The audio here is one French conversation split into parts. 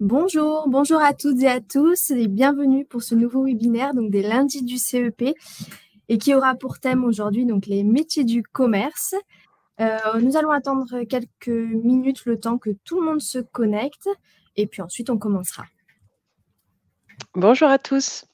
Bonjour, bonjour à toutes et à tous et bienvenue pour ce nouveau webinaire donc des lundis du CEP et qui aura pour thème aujourd'hui donc les métiers du commerce. Nous allons attendre quelques minutes le temps que tout le monde se connecte et puis ensuite on commencera. Bonjour à tous.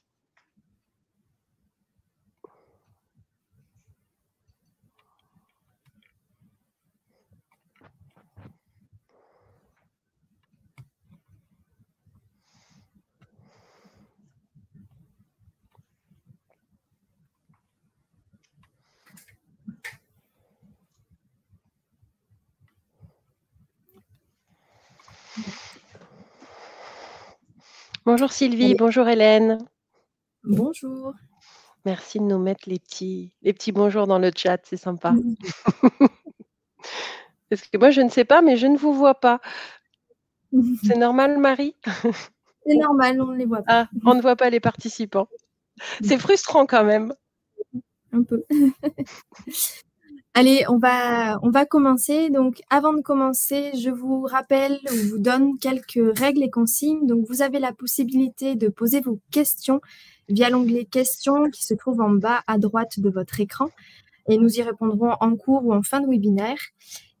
Bonjour Sylvie, Allez. bonjour Hélène. Bonjour. Merci de nous mettre les petits bonjours dans le chat, c'est sympa. Parce que moi je ne sais pas, mais je ne vous vois pas. C'est normal, Marie? C'est normal, on ne les voit pas. Ah, on ne voit pas les participants. C'est frustrant quand même. Un peu. Allez, on va commencer. Donc, avant de commencer, je vous rappelle ou vous donne quelques règles et consignes. Donc, vous avez la possibilité de poser vos questions via l'onglet questions qui se trouve en bas à droite de votre écran. Et nous y répondrons en cours ou en fin de webinaire.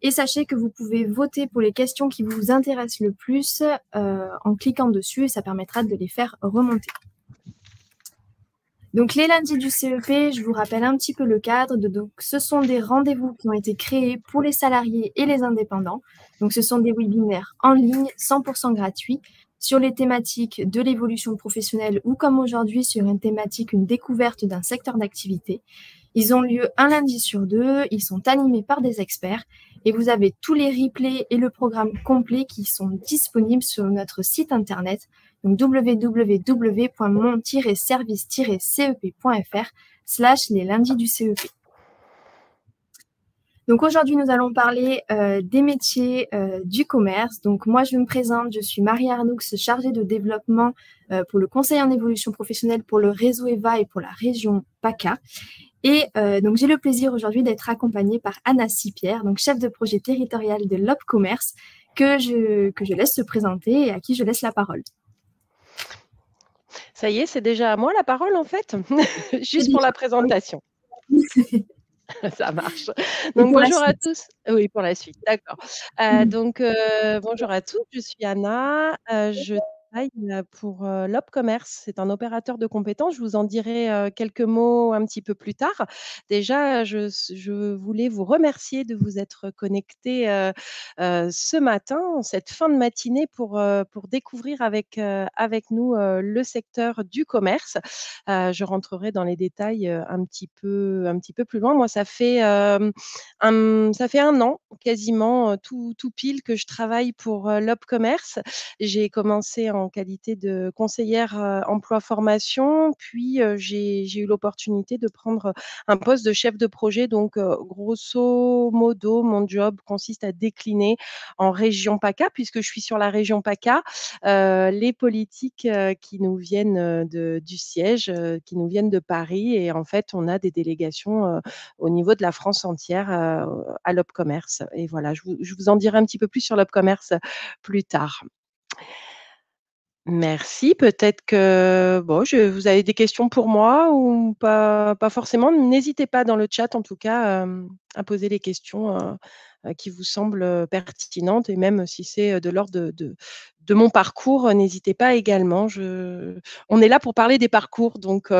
Et sachez que vous pouvez voter pour les questions qui vous intéressent le plus en cliquant dessus et ça permettra de les faire remonter. Donc, les lundis du CEP, je vous rappelle un petit peu le cadre. Donc, ce sont des rendez-vous qui ont été créés pour les salariés et les indépendants. Donc, ce sont des webinaires en ligne, 100% gratuits, sur les thématiques de l'évolution professionnelle ou comme aujourd'hui sur une thématique, une découverte d'un secteur d'activité. Ils ont lieu un lundi sur deux, ils sont animés par des experts et vous avez tous les replays et le programme complet qui sont disponibles sur notre site internet donc www.mon-service-cep.fr/les lundis du CEP. Donc aujourd'hui, nous allons parler des métiers du commerce. Donc moi, je me présente, je suis Marie Arnoux, chargée de développement pour le conseil en évolution professionnelle pour le réseau EVA et pour la région PACA. Et donc, j'ai le plaisir aujourd'hui d'être accompagnée par Anna Sipierre, donc chef de projet territorial de l'Op Commerce, que je laisse se présenter et à qui je laisse la parole. Ça y est, c'est déjà à moi la parole en fait, juste pour la présentation. Ça marche. Donc bonjour à tous. Oui, pour la suite, d'accord. Donc bonjour à tous, je suis Anna, je travaille pour l'Op Commerce. C'est un opérateur de compétences. Je vous en dirai quelques mots un petit peu plus tard. Déjà, je voulais vous remercier de vous être connectés ce matin, en cette fin de matinée, pour découvrir avec nous le secteur du commerce. Je rentrerai dans les détails un petit peu plus loin. Moi, ça fait un an quasiment, tout pile que je travaille pour l'Op Commerce. J'ai commencé en qualité de conseillère emploi formation, puis j'ai eu l'opportunité de prendre un poste de chef de projet. Donc, grosso modo, mon job consiste à décliner en région PACA, puisque je suis sur la région PACA, les politiques qui nous viennent du siège, qui nous viennent de Paris. Et en fait, on a des délégations au niveau de la France entière à l'Op Commerce. Et voilà, je vous en dirai un petit peu plus sur l'Op Commerce plus tard. Merci. Peut-être que vous avez des questions pour moi ou pas forcément. N'hésitez pas dans le chat, en tout cas, à poser les questions qui vous semblent pertinentes. Et même si c'est de l'ordre de mon parcours, n'hésitez pas également. On est là pour parler des parcours, donc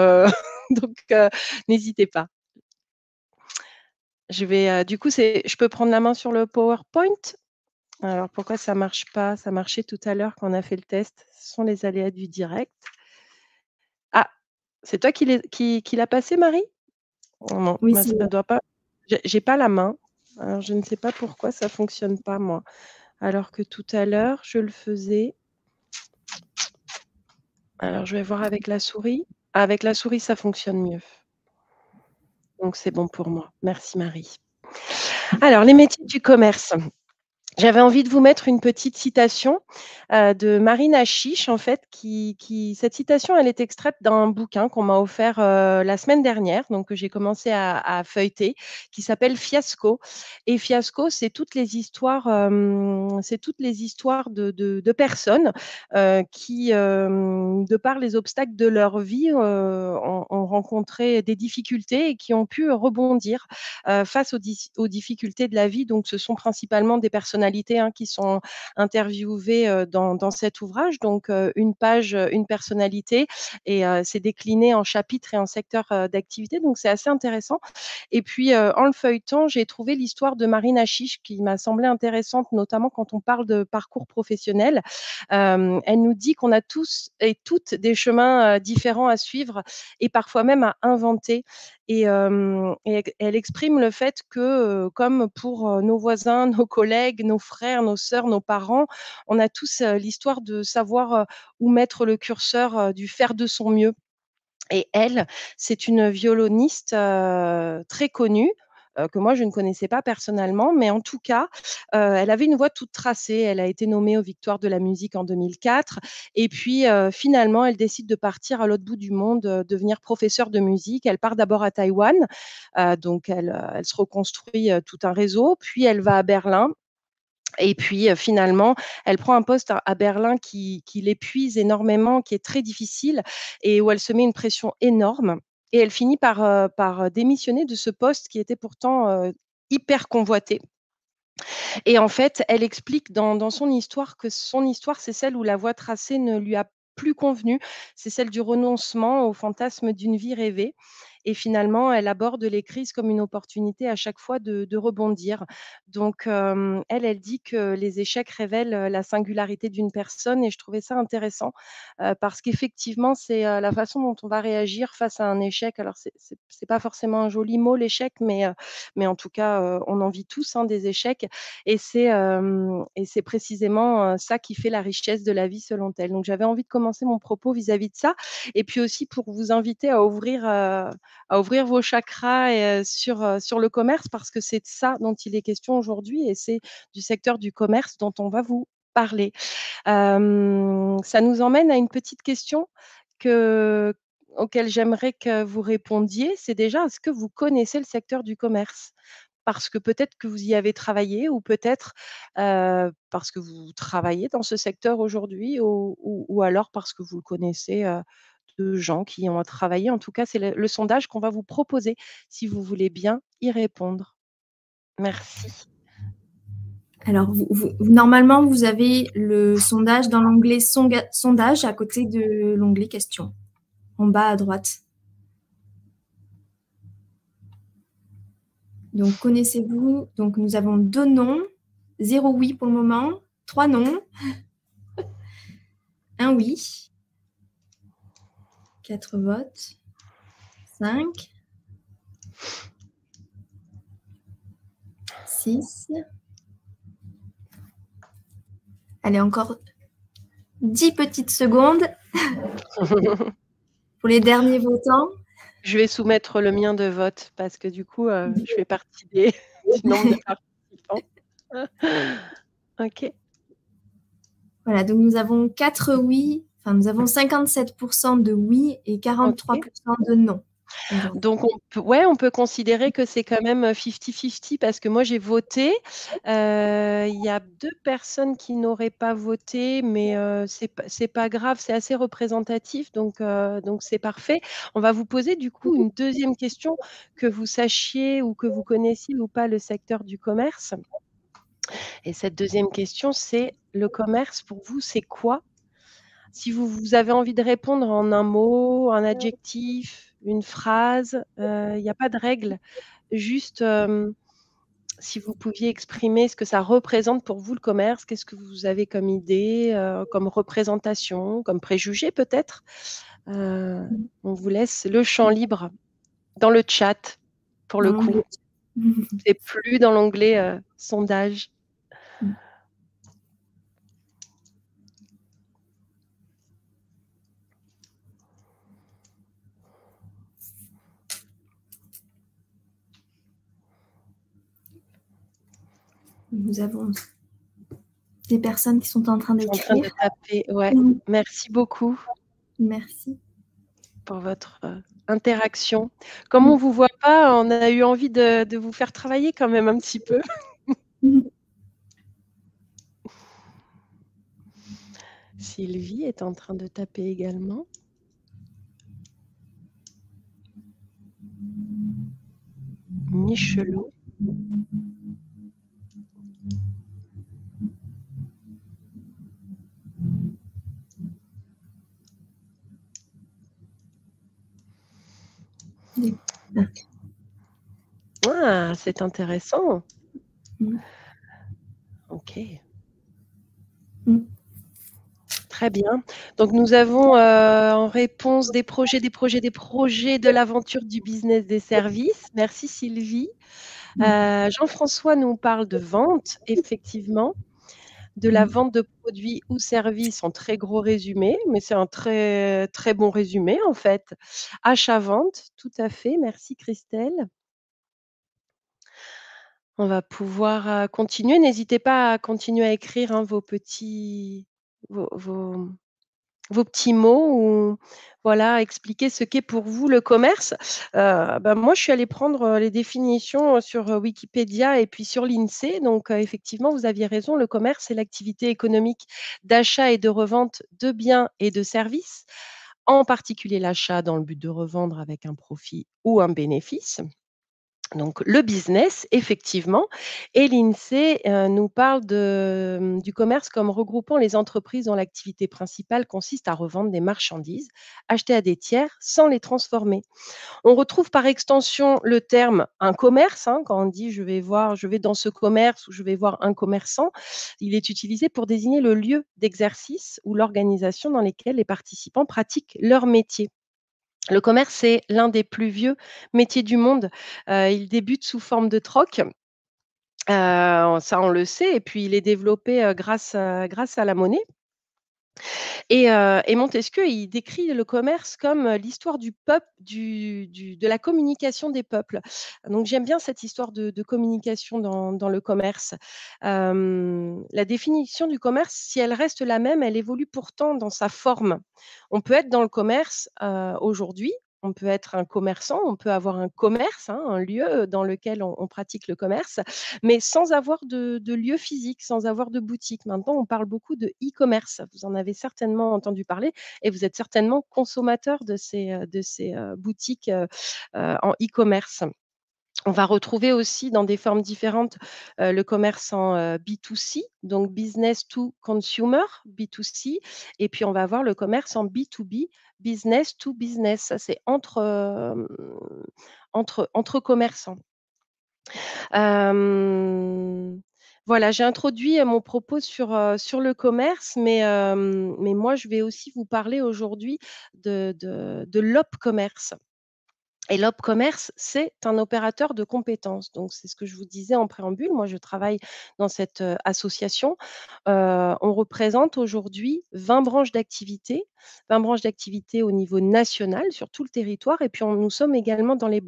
n'hésitez pas. Du coup, je peux prendre la main sur le PowerPoint? Alors, pourquoi ça ne marche pas? Ça marchait tout à l'heure quand on a fait le test. Ce sont les aléas du direct. Ah, c'est toi qui l'as passé, Marie? Oh non, Oui, ça doit pas. J'ai pas la main. Alors, je ne sais pas pourquoi ça ne fonctionne pas, moi. Alors que tout à l'heure, je le faisais. Alors, je vais voir avec la souris. Avec la souris, ça fonctionne mieux. Donc, c'est bon pour moi. Merci, Marie. Alors, les métiers du commerce. J'avais envie de vous mettre une petite citation de Marina Chiche, en fait, cette citation, elle est extraite d'un bouquin qu'on m'a offert la semaine dernière, donc que j'ai commencé à feuilleter, qui s'appelle Fiasco. Et Fiasco, c'est toutes les histoires de personnes qui, de par les obstacles de leur vie, ont rencontré des difficultés et qui ont pu rebondir face aux difficultés de la vie. Donc, ce sont principalement des personnalités qui sont interviewées dans cet ouvrage. Donc, une page, une personnalité, et c'est décliné en chapitres et en secteurs d'activité. Donc, c'est assez intéressant. Et puis, en le feuilletant, j'ai trouvé l'histoire de Marine Hachiche qui m'a semblé intéressante, notamment quand on parle de parcours professionnel. Elle nous dit qu'on a tous et toutes des chemins différents à suivre et parfois même à inventer. Et elle exprime le fait que, comme pour nos voisins, nos collègues, nos frères, nos sœurs, nos parents, on a tous l'histoire de savoir où mettre le curseur, du faire de son mieux. Et elle, c'est une violoniste très connue, que moi je ne connaissais pas personnellement, mais en tout cas, elle avait une voix toute tracée. Elle a été nommée aux Victoires de la musique en 2004 et puis, finalement, elle décide de partir à l'autre bout du monde, devenir professeure de musique. Elle part d'abord à Taïwan, donc elle se reconstruit, tout un réseau, puis elle va à Berlin et puis, finalement, elle prend un poste à Berlin qui l'épuise énormément, qui est très difficile et où elle se met une pression énorme et elle finit par démissionner de ce poste qui était pourtant, hyper convoité. Et en fait, elle explique dans son histoire que son histoire, c'est celle où la voie tracée ne lui a plus convenu. C'est celle du renoncement au fantasme d'une vie rêvée et finalement, elle aborde les crises comme une opportunité à chaque fois de rebondir. Donc, elle dit que les échecs révèlent, la singularité d'une personne et je trouvais ça intéressant, parce qu'effectivement, c'est, la façon dont on va réagir face à un échec. Alors c'est pas forcément un joli mot l'échec, mais en tout cas, on en vit tous, des échecs et c'est précisément, ça qui fait la richesse de la vie selon elle. Donc j'avais envie de commencer mon propos vis-à-vis de ça et puis aussi pour vous inviter à ouvrir vos chakras et sur le commerce parce que c'est de ça dont il est question aujourd'hui et c'est du secteur du commerce dont on va vous parler. Ça nous emmène à une petite question que auquelle j'aimerais que vous répondiez. C'est déjà, est-ce que vous connaissez le secteur du commerce? Parce que peut-être que vous y avez travaillé ou peut-être, parce que vous travaillez dans ce secteur aujourd'hui ou alors parce que vous le connaissez, de gens qui y ont travaillé. En tout cas, c'est le sondage qu'on va vous proposer, si vous voulez bien y répondre. Merci. Alors, normalement, vous avez le sondage dans l'onglet sondage à côté de l'onglet questions, en bas à droite. Donc, connaissez-vous? Donc, nous avons 2 non, 0 oui pour le moment, 3 non, 1 oui, 4 votes, 5, 6. Allez, encore 10 petites secondes pour les derniers votants. Je vais soumettre le mien de vote parce que du coup, je fais partie du nombre de participants. OK. Voilà, donc nous avons 4 oui, enfin nous avons 57% de oui et 43% de non. Donc on peut considérer que c'est quand même 50-50 parce que moi j'ai voté. Il y a 2 personnes qui n'auraient pas voté, mais c'est pas grave, c'est assez représentatif donc c'est parfait. On va vous poser du coup une deuxième question, que vous sachiez ou que vous connaissiez ou pas le secteur du commerce. Et cette deuxième question, c'est: le commerce pour vous, c'est quoi? Si vous avez envie de répondre en un mot, un adjectif, une phrase, il y a pas de règle. Juste, si vous pouviez exprimer ce que ça représente pour vous le commerce, qu'est-ce que vous avez comme idée, comme représentation, comme préjugé peut-être? On vous laisse le champ libre dans le chat pour le Dans coup. l'onglet. C'est plus dans l'onglet, sondage. Nous avons des personnes qui sont en train Ils sont en train de d'écrire. taper, ouais. Merci beaucoup Merci. pour votre interaction. Comme on ne vous voit pas, on a eu envie de vous faire travailler quand même un petit peu. Sylvie est en train de taper également. Michelot. Ah, c'est intéressant. Ok. Très bien. Donc, nous avons en réponse des projets de l'aventure du business des services. Merci Sylvie. Jean-François nous parle de vente, effectivement, de la vente de produits ou services en très gros résumé, mais c'est un très, très bon résumé en fait. Achat-vente, tout à fait. Merci Christelle. On va pouvoir continuer. N'hésitez pas à continuer à écrire vos petits mots ou voilà, expliquer ce qu'est pour vous le commerce. Moi, je suis allée prendre les définitions sur Wikipédia et puis sur l'INSEE. Donc, effectivement, vous aviez raison, le commerce, c'est l'activité économique d'achat et de revente de biens et de services, en particulier l'achat dans le but de revendre avec un profit ou un bénéfice. Donc le business, effectivement, et l'INSEE nous parle du commerce comme regroupant les entreprises dont l'activité principale consiste à revendre des marchandises achetées à des tiers sans les transformer. On retrouve par extension le terme un commerce, quand on dit je vais dans ce commerce ou je vais voir un commerçant, il est utilisé pour désigner le lieu d'exercice ou l'organisation dans lesquelles les participants pratiquent leur métier. Le commerce, c'est l'un des plus vieux métiers du monde. Il débute sous forme de troc, ça on le sait et puis il est développé, grâce à la monnaie et Montesquieu, il décrit le commerce comme, l'histoire du peuple de la communication des peuples. Donc j'aime bien cette histoire de communication dans le commerce. La définition du commerce, si elle reste la même, elle évolue pourtant dans sa forme. On peut être dans le commerce, aujourd'hui, on peut être un commerçant, on peut avoir un commerce, un lieu dans lequel on pratique le commerce, mais sans avoir de lieu physique, sans avoir de boutique. Maintenant, on parle beaucoup de e-commerce. Vous en avez certainement entendu parler et vous êtes certainement consommateur de ces boutiques, en e-commerce. On va retrouver aussi dans des formes différentes, le commerce en, B2C, donc business to consumer, B2C et puis on va avoir le commerce en B2B, business to business. Ça, c'est entre commerçants. Voilà, j'ai introduit mon propos sur le commerce, mais moi, je vais aussi vous parler aujourd'hui de l'Opcommerce. Et l'Opcommerce, c'est un opérateur de compétences. Donc, c'est ce que je vous disais en préambule. Moi, je travaille dans cette association. On représente aujourd'hui 20 branches d'activité, 20 branches d'activité au niveau national sur tout le territoire. Et puis, nous sommes également dans les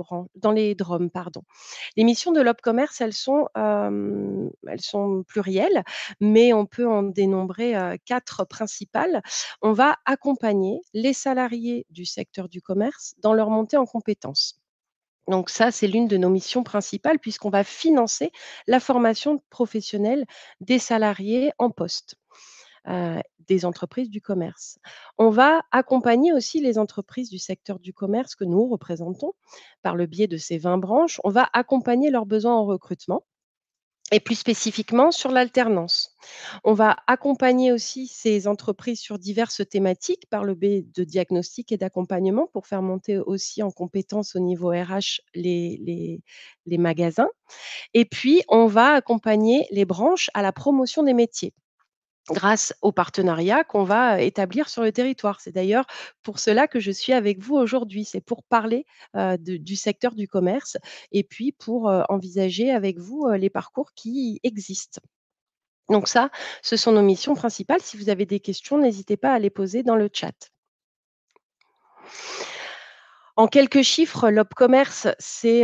DROM, pardon. Les missions de l'Opcommerce, elles sont plurielles, mais on peut en dénombrer 4 principales. On va accompagner les salariés du secteur du commerce dans leur montée en compétences. Donc ça, c'est l'une de nos missions principales puisqu'on va financer la formation professionnelle des salariés en poste, des entreprises du commerce. On va accompagner aussi les entreprises du secteur du commerce que nous représentons par le biais de ces 20 branches. On va accompagner leurs besoins en recrutement et plus spécifiquement sur l'alternance. On va accompagner aussi ces entreprises sur diverses thématiques par le biais de diagnostic et d'accompagnement pour faire monter aussi en compétences au niveau RH les magasins. Et puis, on va accompagner les branches à la promotion des métiers grâce aux partenariats qu'on va établir sur le territoire. C'est d'ailleurs pour cela que je suis avec vous aujourd'hui. C'est pour parler, du secteur du commerce et puis pour, envisager avec vous, les parcours qui existent. Donc ça, ce sont nos missions principales. Si vous avez des questions, n'hésitez pas à les poser dans le chat. En quelques chiffres, l'Opcommerce, c'est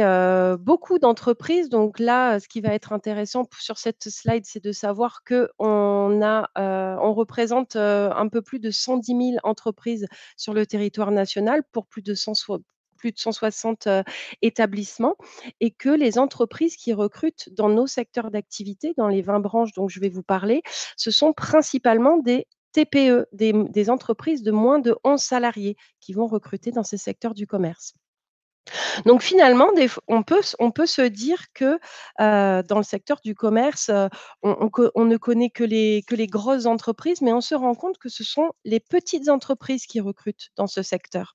beaucoup d'entreprises. Donc là, ce qui va être intéressant sur cette slide, c'est de savoir on représente un peu plus de 110 000 entreprises sur le territoire national pour plus de 160 établissements, et que les entreprises qui recrutent dans nos secteurs d'activité, dans les 20 branches dont je vais vous parler, ce sont principalement des TPE, des entreprises de moins de 11 salariés qui vont recruter dans ces secteurs du commerce. Donc finalement, on peut se dire que dans le secteur du commerce, on ne connaît que les grosses entreprises, mais on se rend compte que ce sont les petites entreprises qui recrutent dans ce secteur.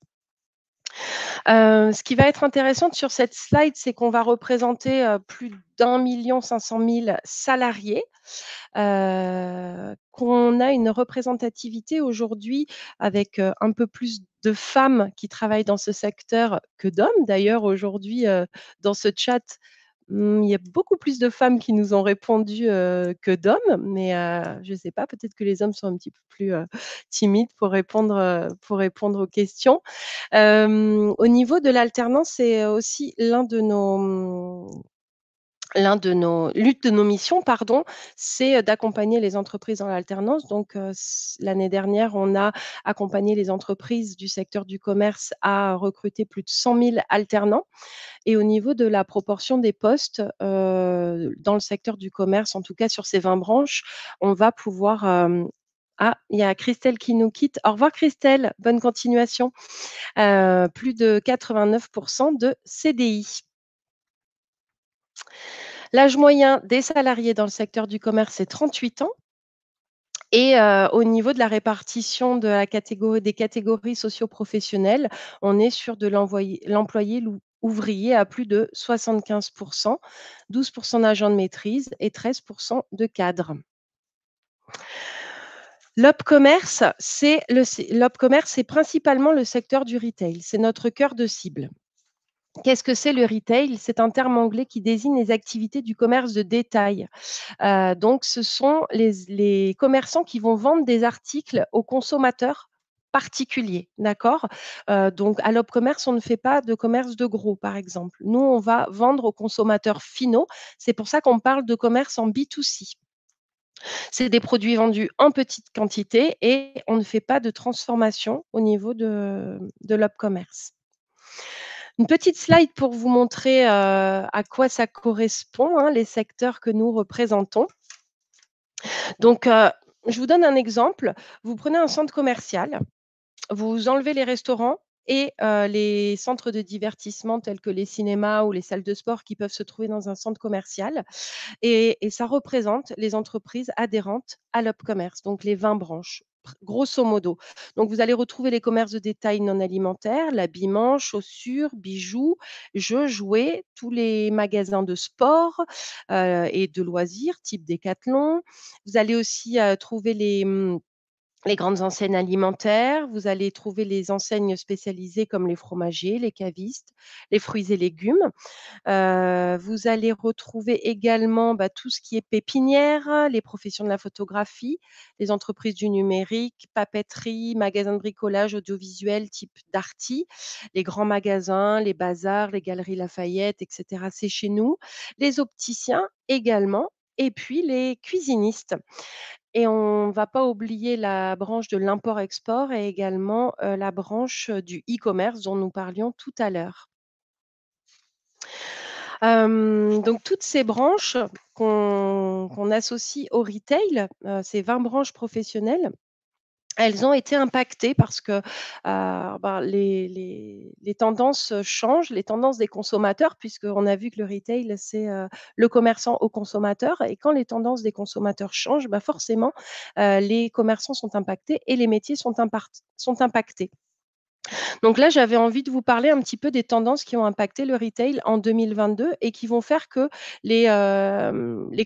Ce qui va être intéressant sur cette slide, c'est qu'on va représenter plus d'1 500 000 salariés, qu'on a une représentativité aujourd'hui avec un peu plus de femmes qui travaillent dans ce secteur que d'hommes. D'ailleurs, aujourd'hui, dans ce chat, il y a beaucoup plus de femmes qui nous ont répondu que d'hommes, mais je ne sais pas, peut-être que les hommes sont un petit peu plus timides pour répondre aux questions. Au niveau de l'alternance, c'est aussi l'une de nos missions, pardon, c'est d'accompagner les entreprises en alternance. Donc, l'année dernière, on a accompagné les entreprises du secteur du commerce à recruter plus de 100 000 alternants. Et au niveau de la proportion des postes dans le secteur du commerce, en tout cas sur ces 20 branches, on va pouvoir ah, il y a Christelle qui nous quitte. Au revoir Christelle, bonne continuation. Plus de 89% de CDI. L'âge moyen des salariés dans le secteur du commerce est 38 ans. Et au niveau de la répartition des catégories socio-professionnelles, on est sur de l'employé ouvrier à plus de 75%, 12% d'agents de maîtrise et 13% de cadres. L'Opcommerce, c'est principalement le secteur du retail. C'est notre cœur de cible. Qu'est-ce que c'est le retail? C'est un terme anglais qui désigne les activités du commerce de détail. Donc, ce sont les commerçants qui vont vendre des articles aux consommateurs particuliers, d'accord? Donc, à l'Opcommerce, on ne fait pas de commerce de gros, par exemple. Nous, on va vendre aux consommateurs finaux. C'est pour ça qu'on parle de commerce en B2C. C'est des produits vendus en petite quantité et on ne fait pas de transformation au niveau de l'Opcommerce. Une petite slide pour vous montrer à quoi ça correspond, les secteurs que nous représentons. Donc, je vous donne un exemple. Vous prenez un centre commercial, vous enlevez les restaurants et les centres de divertissement tels que les cinémas ou les salles de sport qui peuvent se trouver dans un centre commercial, et ça représente les entreprises adhérentes à l'Opcommerce, donc les 20 branches, grosso modo. Donc, vous allez retrouver les commerces de détail non alimentaires, l'habillement, chaussures, bijoux, jeux, jouets, tous les magasins de sport et de loisirs type Décathlon. Vous allez aussi trouver les grandes enseignes alimentaires, vous allez trouver les enseignes spécialisées comme les fromagers, les cavistes, les fruits et légumes. Vous allez retrouver également tout ce qui est pépinière, les professions de la photographie, les entreprises du numérique, papeterie, magasins de bricolage audiovisuel type Darty, les grands magasins, les bazars, les galeries Lafayette, etc. C'est chez nous. Les opticiens également, et puis les cuisinistes. Et on ne va pas oublier la branche de l'import-export et également la branche du e-commerce dont nous parlions tout à l'heure. Donc toutes ces branches qu'on associe au retail, ces 20 branches professionnelles, elles ont été impactées parce que les tendances changent, les tendances des consommateurs, puisqu'on a vu que le retail, c'est le commerçant au consommateur. Et quand les tendances des consommateurs changent, forcément, les commerçants sont impactés et les métiers sont impactés. Donc là, j'avais envie de vous parler un petit peu des tendances qui ont impacté le retail en 2022 et qui vont faire que les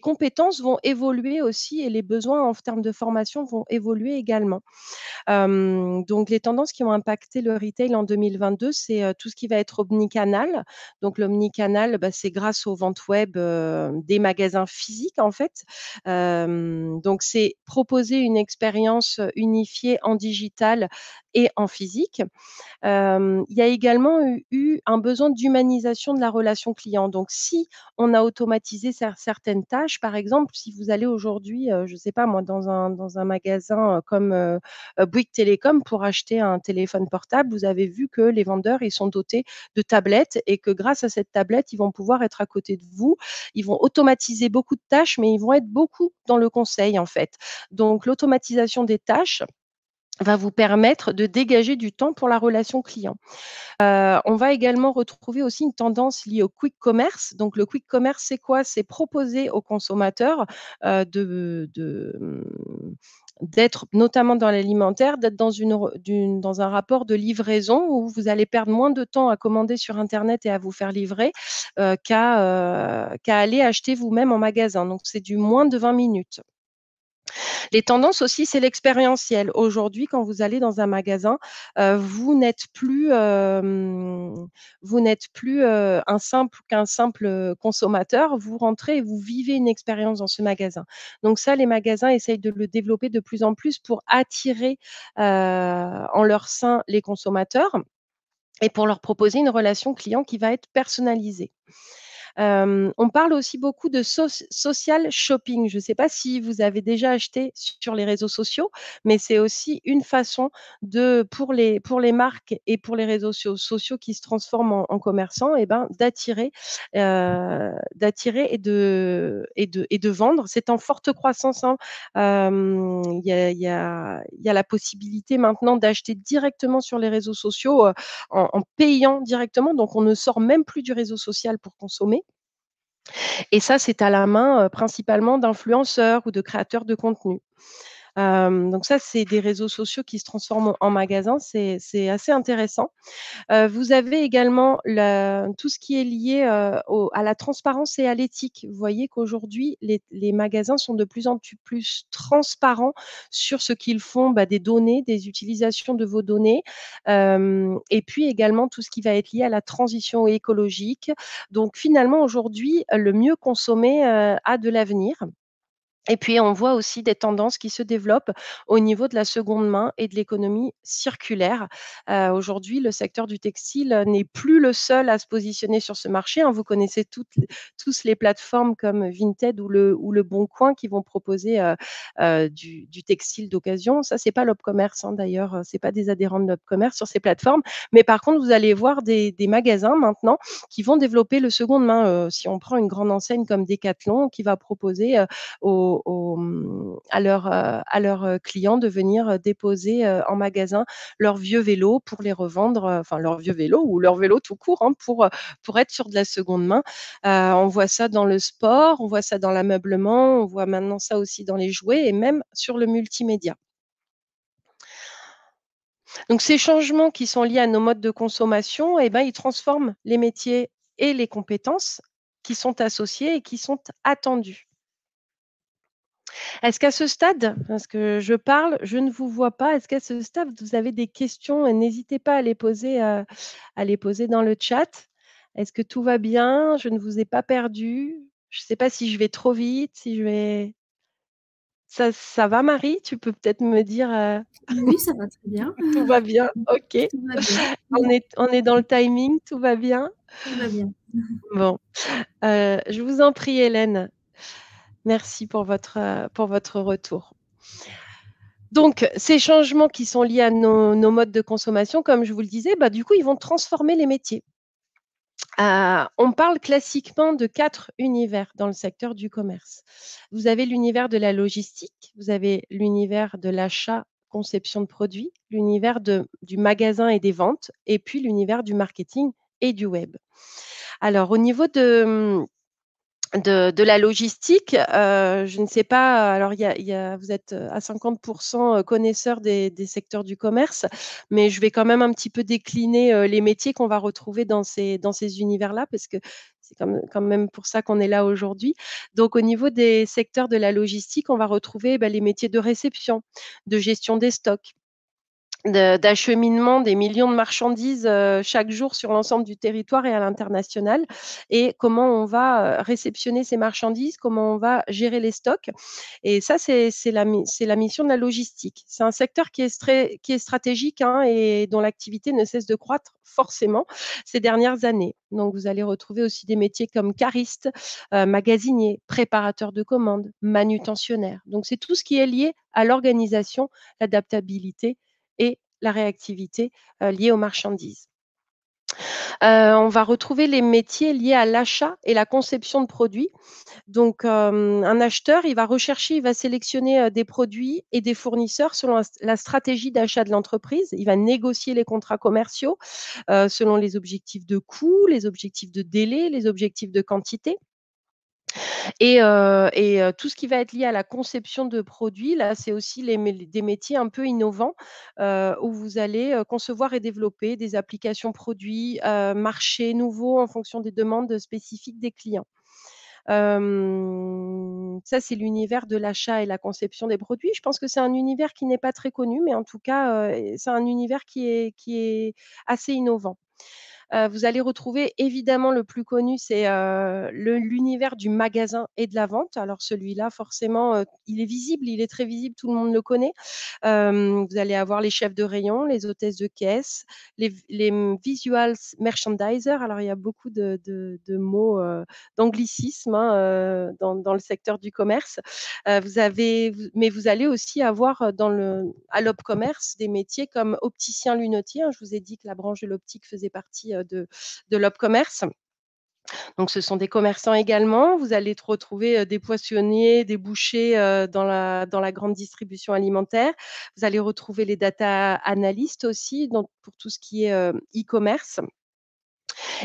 compétences vont évoluer aussi et les besoins en termes de formation vont évoluer également. Donc les tendances qui ont impacté le retail en 2022, c'est tout ce qui va être omnicanal. Donc l'omnicanal, c'est grâce aux ventes web des magasins physiques en fait. Donc c'est proposer une expérience unifiée en digital et en physique. Il y a également eu un besoin d'humanisation de la relation client. Donc si on a automatisé certaines tâches, par exemple, si vous allez aujourd'hui, je ne sais pas moi, dans un magasin comme Bouygues Télécom pour acheter un téléphone portable, vous avez vu que les vendeurs, ils sont dotés de tablettes et que grâce à cette tablette, ils vont pouvoir être à côté de vous. Ils vont automatiser beaucoup de tâches, mais ils vont être beaucoup dans le conseil en fait. Donc l'automatisation des tâches va vous permettre de dégager du temps pour la relation client. On va également retrouver aussi une tendance liée au quick commerce. Donc le quick commerce, c'est quoi? C'est proposer aux consommateurs, d'être notamment dans l'alimentaire, d'être dans un rapport de livraison où vous allez perdre moins de temps à commander sur internet et à vous faire livrer, qu'à aller acheter vous-même en magasin. Donc c'est du moins de 20 minutes. Les tendances aussi, c'est l'expérientiel. Aujourd'hui, quand vous allez dans un magasin, vous n'êtes plus, qu'un simple consommateur. Vous rentrez et vous vivez une expérience dans ce magasin. Donc ça, les magasins essayent de le développer de plus en plus pour attirer, en leur sein les consommateurs et pour leur proposer une relation client qui va être personnalisée. On parle aussi beaucoup de social shopping. Je ne sais pas si vous avez déjà acheté sur les réseaux sociaux, mais c'est aussi une façon pour les marques et pour les réseaux sociaux qui se transforment en commerçants, et ben, d'attirer et de vendre. C'est en forte croissance, hein. Il y a la possibilité maintenant d'acheter directement sur les réseaux sociaux, en payant directement. Donc on ne sort même plus du réseau social pour consommer. Et ça, c'est à la main, principalement d'influenceurs ou de créateurs de contenu. Donc ça, c'est des réseaux sociaux qui se transforment en magasins, c'est assez intéressant. Vous avez également tout ce qui est lié, à la transparence et à l'éthique. Vous voyez qu'aujourd'hui, les magasins sont de plus en plus transparents sur ce qu'ils font, des données, des utilisations de vos données, et puis également tout ce qui va être lié à la transition écologique. Donc finalement, aujourd'hui, le mieux consommé, a de l'avenir. Et puis, on voit aussi des tendances qui se développent au niveau de la seconde main et de l'économie circulaire. Aujourd'hui, le secteur du textile, n'est plus le seul à se positionner sur ce marché, hein. Vous connaissez tous les plateformes comme Vinted ou Le Bon Coin qui vont proposer, du textile d'occasion. Ça, c'est pas l'Opcommerce, hein, d'ailleurs, c'est pas des adhérents de l'Opcommerce sur ces plateformes. Mais par contre, vous allez voir des magasins maintenant qui vont développer le seconde main. Si on prend une grande enseigne comme Decathlon qui va proposer, à leurs clients de venir, déposer, en magasin leurs vieux vélos pour les revendre, enfin leurs vieux vélos ou leurs vélos tout court, hein, pour être sur de la seconde main. On voit ça dans le sport, on voit ça dans l'ameublement, on voit maintenant ça aussi dans les jouets et même sur le multimédia. Donc ces changements qui sont liés à nos modes de consommation, eh ben, ils transforment les métiers et les compétences qui sont associées et qui sont attendues. Est-ce qu'à ce stade, parce que je parle, je ne vous vois pas, est-ce qu'à ce stade, vous avez des questions? Et n'hésitez pas à les poser dans le chat. Est-ce que tout va bien? Je ne vous ai pas perdu. Je ne sais pas si je vais trop vite, si je vais ça va Marie? Tu peux peut-être me dire, Oui, ça va très bien. tout va bien? OK. Tout va bien. On est dans le timing, tout va bien? Tout va bien. Bon, je vous en prie Hélène. Merci pour votre retour. Donc, ces changements qui sont liés à nos modes de consommation, comme je vous le disais, du coup, ils vont transformer les métiers. On parle classiquement de 4 univers dans le secteur du commerce. Vous avez l'univers de la logistique, vous avez l'univers de l'achat, conception de produits, l'univers du magasin et des ventes, et puis l'univers du marketing et du web. Alors, au niveau de la logistique, je ne sais pas, alors vous êtes à 50 connaisseurs des secteurs du commerce, mais je vais quand même un petit peu décliner, les métiers qu'on va retrouver dans ces univers-là, parce que c'est quand même pour ça qu'on est là aujourd'hui. Donc au niveau des secteurs de la logistique, on va retrouver, les métiers de réception, de gestion des stocks, d'acheminement des millions de marchandises chaque jour sur l'ensemble du territoire et à l'international, et comment on va réceptionner ces marchandises, comment on va gérer les stocks. Et ça, c'est la mission de la logistique. C'est un secteur qui est stratégique, hein, et dont l'activité ne cesse de croître forcément ces dernières années. Donc, vous allez retrouver aussi des métiers comme cariste, magasinier, préparateur de commandes, manutentionnaire. Donc, c'est tout ce qui est lié à l'organisation, l'adaptabilité et la réactivité liée aux marchandises. On va retrouver les métiers liés à l'achat et la conception de produits. Donc, un acheteur, il va rechercher, il va sélectionner des produits et des fournisseurs selon la stratégie d'achat de l'entreprise. Il va négocier les contrats commerciaux selon les objectifs de coût, les objectifs de délai, les objectifs de quantité. Et tout ce qui va être lié à la conception de produits, là, c'est aussi des métiers un peu innovants, où vous allez concevoir et développer des applications produits, marchés nouveaux en fonction des demandes spécifiques des clients. Ça, c'est l'univers de l'achat et la conception des produits. Je pense que c'est un univers qui n'est pas très connu, mais en tout cas, c'est un univers qui est assez innovant. Vous allez retrouver évidemment le plus connu, c'est l'univers du magasin et de la vente. Alors celui-là, forcément, il est visible, il est très visible, tout le monde le connaît. Vous allez avoir les chefs de rayon, les hôtesses de caisse, les visual merchandisers. Alors il y a beaucoup de mots, d'anglicisme, hein, dans le secteur du commerce. Mais vous allez aussi avoir à l'Opcommerce des métiers comme opticien lunetier, hein. Je vous ai dit que la branche de l'optique faisait partie de l'Opcommerce. Donc, ce sont des commerçants également. Vous allez retrouver des poissonniers, des bouchers dans la grande distribution alimentaire. Vous allez retrouver les data analystes aussi pour tout ce qui est e-commerce.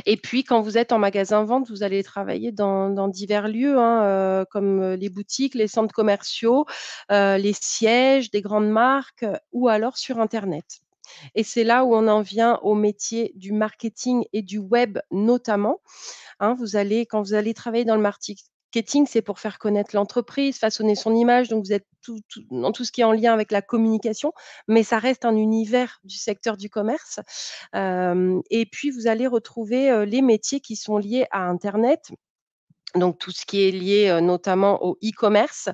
Et puis, quand vous êtes en magasin-vente, vous allez travailler dans divers lieux, hein, comme les boutiques, les centres commerciaux, les sièges des grandes marques, ou alors sur internet. Et c'est là où on en vient au métier du marketing et du web notamment, hein. Quand vous allez travailler dans le marketing, c'est pour faire connaître l'entreprise, façonner son image, donc vous êtes dans tout ce qui est en lien avec la communication, mais ça reste un univers du secteur du commerce. Et puis vous allez retrouver les métiers qui sont liés à internet. Donc tout ce qui est lié notamment au e-commerce,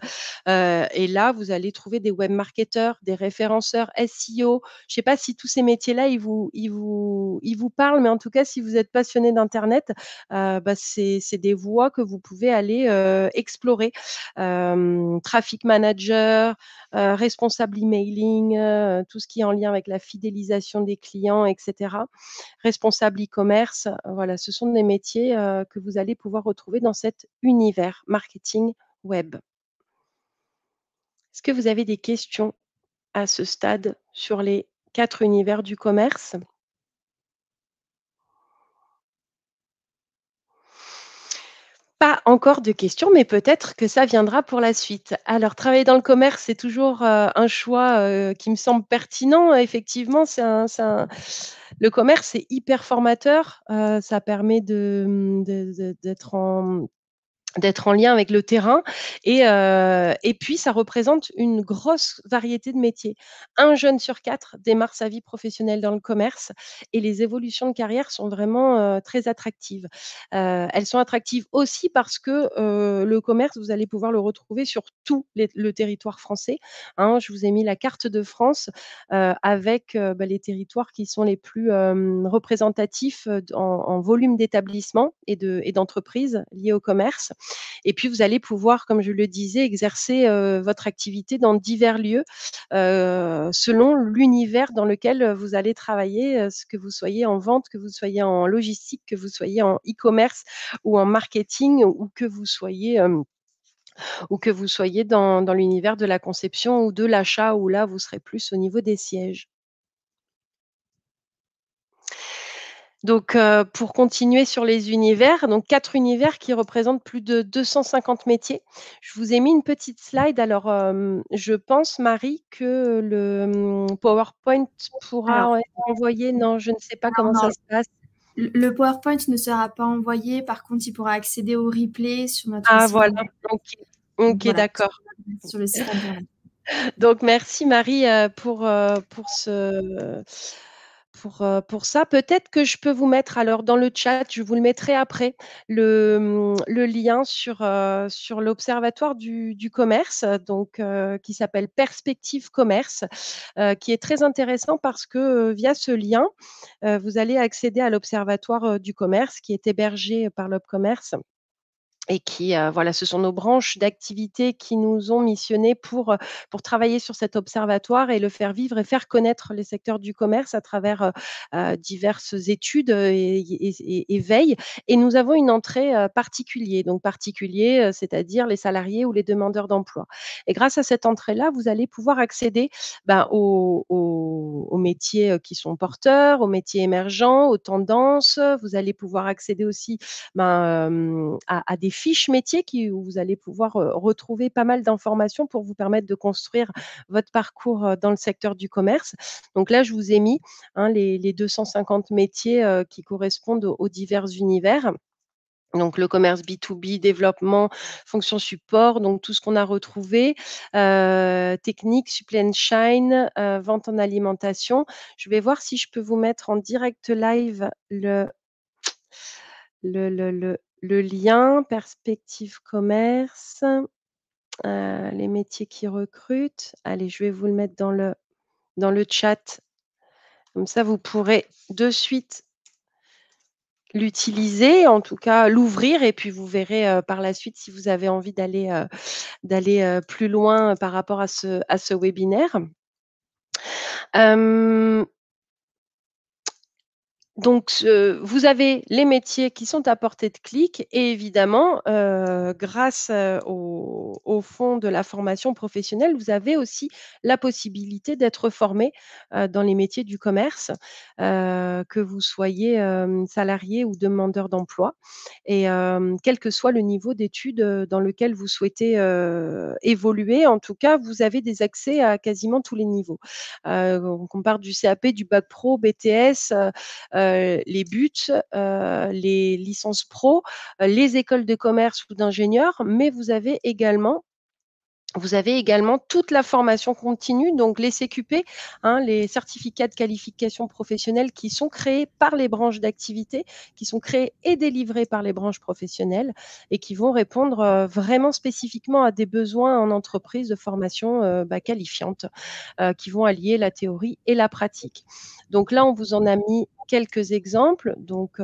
et là, vous allez trouver des web marketeurs, des référenceurs SEO. Je ne sais pas si tous ces métiers-là, ils vous parlent, mais en tout cas, si vous êtes passionné d'internet, c'est des voies que vous pouvez aller explorer. Traffic manager, responsable emailing, tout ce qui est en lien avec la fidélisation des clients, et cetera. Responsable e-commerce, voilà, ce sont des métiers que vous allez pouvoir retrouver dans cet univers marketing web. Est-ce que vous avez des questions à ce stade sur les 4 univers du commerce? Pas encore de questions, mais peut-être que ça viendra pour la suite. Alors, travailler dans le commerce, c'est toujours un choix qui me semble pertinent. Effectivement, le commerce, c'est hyper formateur. Ça permet d'être en lien avec le terrain, et puis ça représente une grosse variété de métiers. Un jeune sur 4 démarre sa vie professionnelle dans le commerce, et les évolutions de carrière sont vraiment très attractives. Elles sont attractives aussi parce que le commerce, vous allez pouvoir le retrouver sur tout le territoire français, hein. Je vous ai mis la carte de France avec les territoires qui sont les plus représentatifs en volume d'établissements et d'entreprises liées au commerce. Et puis, vous allez pouvoir, comme je le disais, exercer votre activité dans divers lieux selon l'univers dans lequel vous allez travailler, que vous soyez en vente, que vous soyez en logistique, que vous soyez en e-commerce ou en marketing, ou que vous soyez dans l'univers de la conception ou de l'achat, où là, vous serez plus au niveau des sièges. Donc, pour continuer sur les univers, donc 4 univers qui représentent plus de 250 métiers. Je vous ai mis une petite slide. Alors, je pense, Marie, que le PowerPoint Alors, pourra être envoyé. Non, je ne sais pas comment non, ça se passe. le PowerPoint ne sera pas envoyé. Par contre, il pourra accéder au replay sur notre Ah site voilà, internet. OK. OK, Voilà, d'accord. sur le site internet. Donc merci Marie, pour ça. Peut-être que je peux vous mettre alors dans le chat, je vous le mettrai après, le lien sur l'Observatoire du commerce, donc qui s'appelle Perspective Commerce, qui est très intéressant parce que, via ce lien, vous allez accéder à l'Observatoire, du commerce qui est hébergé par l'Obcommerce et qui, voilà, ce sont nos branches d'activité qui nous ont missionnés pour travailler sur cet observatoire et le faire vivre et faire connaître les secteurs du commerce à travers, diverses études, et veilles. Et nous avons une entrée, particulier, donc particulier, c'est-à-dire les salariés ou les demandeurs d'emploi. Et grâce à cette entrée-là, vous allez pouvoir accéder, ben, aux métiers, qui sont porteurs, aux métiers émergents, aux tendances. Vous allez pouvoir accéder aussi, ben, à des fiches métiers où vous allez pouvoir, retrouver pas mal d'informations pour vous permettre de construire votre parcours, dans le secteur du commerce. Donc là, je vous ai mis, hein, les 250 métiers, qui correspondent aux divers univers. Donc le commerce B2B, développement, fonction support, donc tout ce qu'on a retrouvé, technique, supply chain, vente en alimentation. Je vais voir si je peux vous mettre en direct live le lien perspective commerce, les métiers qui recrutent. Allez, je vais vous le mettre dans le chat. Comme ça, vous pourrez de suite l'utiliser, en tout cas l'ouvrir et puis vous verrez, par la suite si vous avez envie d'aller plus loin par rapport à ce webinaire. Hem Donc, vous avez les métiers qui sont à portée de clic et évidemment, grâce, au fonds de la formation professionnelle, vous avez aussi la possibilité d'être formé, dans les métiers du commerce, que vous soyez, salarié ou demandeur d'emploi et quel que soit le niveau d'études, dans lequel vous souhaitez, évoluer. En tout cas, vous avez des accès à quasiment tous les niveaux. Qu'on parte du CAP, du bac pro, BTS, les buts, les licences pro, les écoles de commerce ou d'ingénieurs, mais vous avez également toute la formation continue, donc les CQP, hein, les certificats de qualification professionnelle qui sont créés par les branches d'activité, qui sont créés et délivrés par les branches professionnelles et qui vont répondre, vraiment spécifiquement à des besoins en entreprise de formation, qualifiante, qui vont allier la théorie et la pratique. Donc là, on vous en a mis quelques exemples. Donc,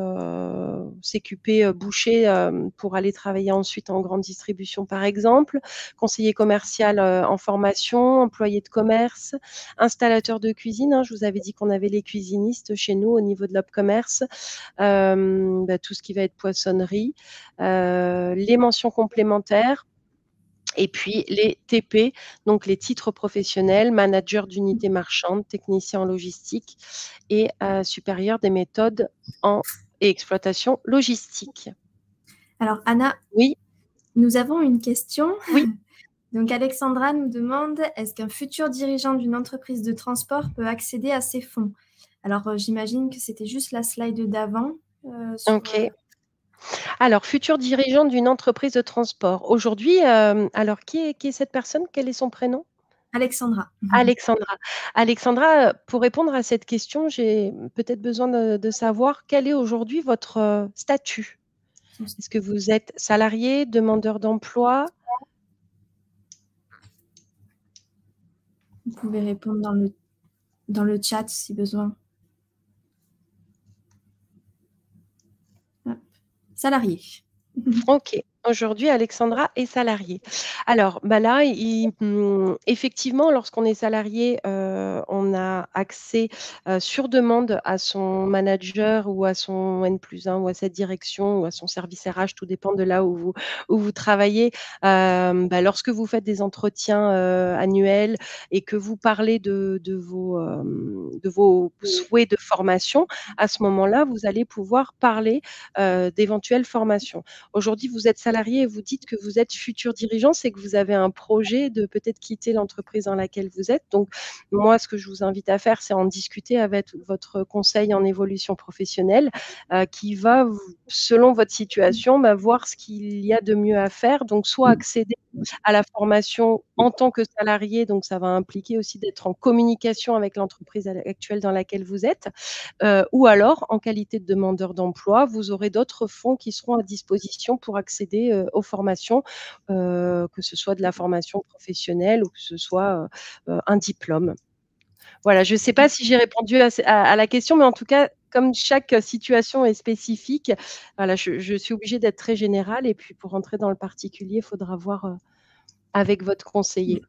CQP, boucher, pour aller travailler ensuite en grande distribution, par exemple. Conseiller commercial, en formation, employé de commerce, installateur de cuisine, hein. Je vous avais dit qu'on avait les cuisinistes chez nous au niveau de l'Obcommerce. Tout ce qui va être poissonnerie, les mentions complémentaires et puis les TP, donc les titres professionnels, manager d'unité marchande, technicien en logistique et supérieur des méthodes et exploitation logistique. Alors Anna, Oui, nous avons une question. oui. Donc Alexandra nous demande, est-ce qu'un futur dirigeant d'une entreprise de transport peut accéder à ces fonds? Alors j'imagine que c'était juste la slide d'avant. OK. Alors, futur dirigeant d'une entreprise de transport. Aujourd'hui, alors qui est cette personne? Quel est son prénom? Alexandra. Alexandra. Alexandra, pour répondre à cette question, j'ai peut-être besoin de savoir quel est aujourd'hui votre, statut? Est-ce que vous êtes salarié, demandeur d'emploi? Vous pouvez répondre dans le chat si besoin. Hop. Salarié. OK. Aujourd'hui, Alexandra est salariée. Alors, là, effectivement, lorsqu'on est salarié, on a accès, sur demande à son manager ou à son N+1 ou à sa direction ou à son service RH, tout dépend de là où vous travaillez. Lorsque vous faites des entretiens, annuels et que vous parlez de vos souhaits de formation, à ce moment-là, vous allez pouvoir parler, d'éventuelles formations. Aujourd'hui, vous êtes salarié salarié et vous dites que vous êtes futur dirigeant, c'est que vous avez un projet de peut-être quitter l'entreprise dans laquelle vous êtes. Donc, moi, ce que je vous invite à faire, c'est en discuter avec votre conseil en évolution professionnelle qui va, selon votre situation, voir ce qu'il y a de mieux à faire. Donc, soit accéder à la formation en tant que salarié, donc ça va impliquer aussi d'être en communication avec l'entreprise actuelle dans laquelle vous êtes, ou alors en qualité de demandeur d'emploi, vous aurez d'autres fonds qui seront à disposition pour accéder aux formations, que ce soit de la formation professionnelle ou que ce soit un diplôme. Voilà, je ne sais pas si j'ai répondu à la question, mais en tout cas, comme chaque situation est spécifique, voilà, je suis obligée d'être très générale et puis pour rentrer dans le particulier, il faudra voir avec votre conseiller.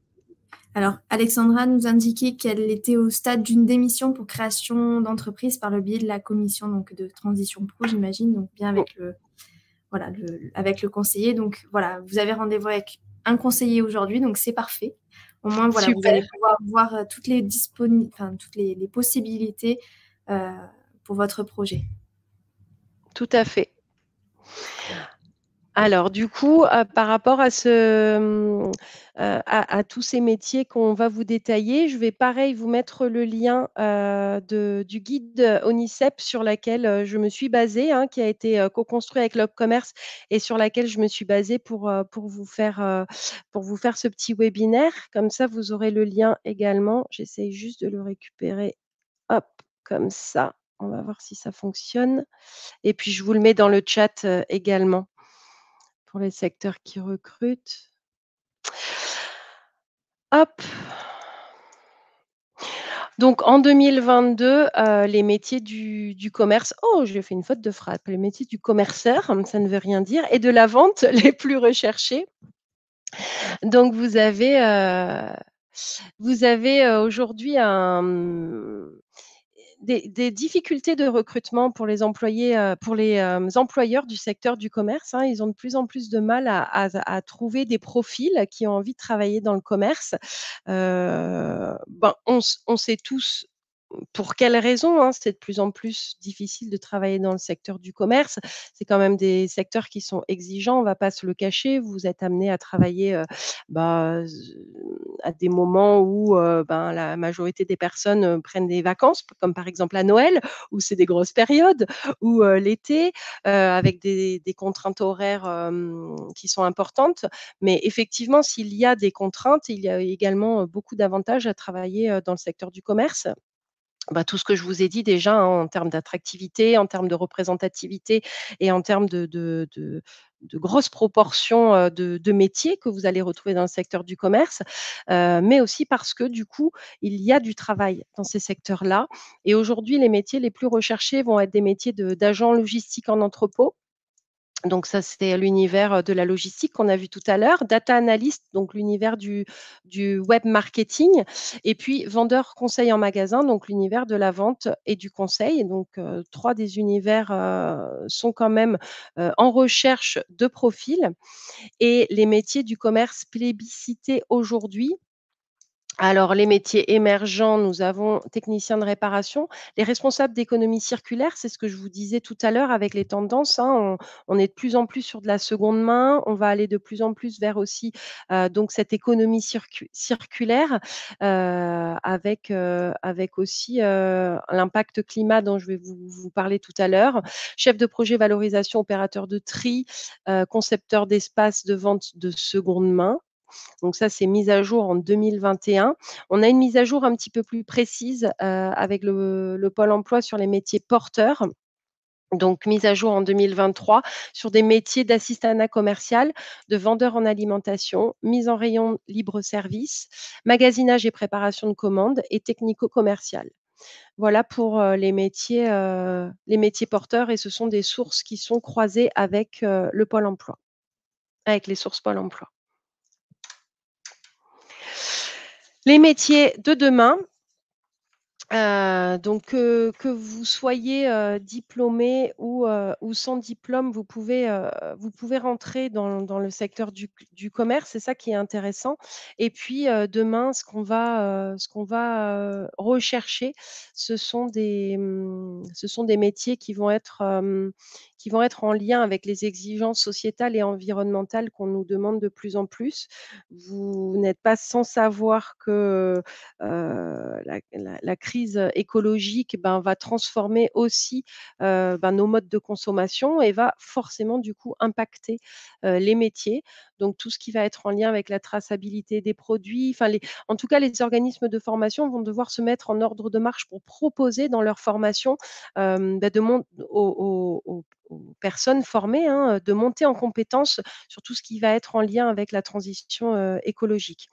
Alors, Alexandra nous indiquait qu'elle était au stade d'une démission pour création d'entreprise par le biais de la commission donc, de transition pro, j'imagine, donc bien avec avec le conseiller. Donc voilà, vous avez rendez-vous avec un conseiller aujourd'hui, donc c'est parfait. Au moins, voilà, Super. vous allez pouvoir voir toutes les possibilités pour votre projet. Tout à fait. Alors du coup, par rapport à tous ces métiers qu'on va vous détailler, je vais pareil vous mettre le lien du guide ONICEP sur laquelle je me suis basée, hein, qui a été co-construit avec l'Opcommerce et sur laquelle je me suis basée pour vous faire ce petit webinaire. Comme ça, vous aurez le lien également. J'essaye juste de le récupérer. Hop, comme ça. On va voir si ça fonctionne. Et puis, je vous le mets dans le chat également pour les secteurs qui recrutent. Hop. Donc en 2022, les métiers du commerce j'ai fait une faute de frappe. Les métiers du commerceur, ça ne veut rien dire et de la vente les plus recherchés. Donc vous avez aujourd'hui des difficultés de recrutement pour les employés, pour les employeurs du secteur du commerce, hein. Ils ont de plus en plus de mal à trouver des profils qui ont envie de travailler dans le commerce. On sait tous pour quelles raisons, hein, c'est de plus en plus difficile de travailler dans le secteur du commerce. C'est quand même des secteurs qui sont exigeants, on ne va pas se le cacher. Vous êtes amené à travailler, à des moments où, la majorité des personnes, prennent des vacances, comme par exemple à Noël, où c'est des grosses périodes, ou l'été, avec des contraintes horaires, qui sont importantes. Mais effectivement, s'il y a des contraintes, il y a également, beaucoup d'avantages à travailler, dans le secteur du commerce. Tout ce que je vous ai dit déjà, hein, en termes d'attractivité, en termes de représentativité et en termes de grosses proportions, de métiers que vous allez retrouver dans le secteur du commerce, mais aussi parce que du coup, il y a du travail dans ces secteurs-là et aujourd'hui, les métiers les plus recherchés vont être des métiers d'agent logistique en entrepôt. Donc ça, c'est l'univers de la logistique qu'on a vu tout à l'heure. Data analyst, donc l'univers du web marketing. Et puis vendeur conseil en magasin, donc l'univers de la vente et du conseil. Donc 3 des univers sont quand même en recherche de profils. Et les métiers du commerce plébiscités aujourd'hui, alors, les métiers émergents, nous avons technicien de réparation. Les responsables d'économie circulaire, c'est ce que je vous disais tout à l'heure avec les tendances, hein. On est de plus en plus sur de la seconde main. On va aller de plus en plus vers aussi donc cette économie circulaire avec aussi l'impact climat dont je vais vous parler tout à l'heure. Chef de projet valorisation, opérateur de tri, concepteur d'espace de vente de seconde main. Donc ça, c'est mise à jour en 2021. On a une mise à jour un petit peu plus précise avec le Pôle emploi sur les métiers porteurs. Donc, mise à jour en 2023 sur des métiers d'assistanat commercial, de vendeur en alimentation, mise en rayon libre-service, magasinage et préparation de commandes et technico-commercial. Voilà pour les métiers porteurs et ce sont des sources qui sont croisées avec le Pôle emploi, avec les sources Pôle emploi. Les métiers de demain, donc que vous soyez diplômé ou sans diplôme, vous pouvez rentrer dans le secteur du commerce. C'est ça qui est intéressant et puis demain, ce qu'on va rechercher, ce sont des métiers qui vont être, qui vont être en lien avec les exigences sociétales et environnementales qu'on nous demande de plus en plus. Vous n'êtes pas sans savoir que la crise écologique va transformer aussi nos modes de consommation et va forcément du coup impacter les métiers. Donc tout ce qui va être en lien avec la traçabilité des produits, enfin en tout cas les organismes de formation vont devoir se mettre en ordre de marche pour proposer dans leur formation aux personnes formées, hein, de monter en compétences sur tout ce qui va être en lien avec la transition écologique.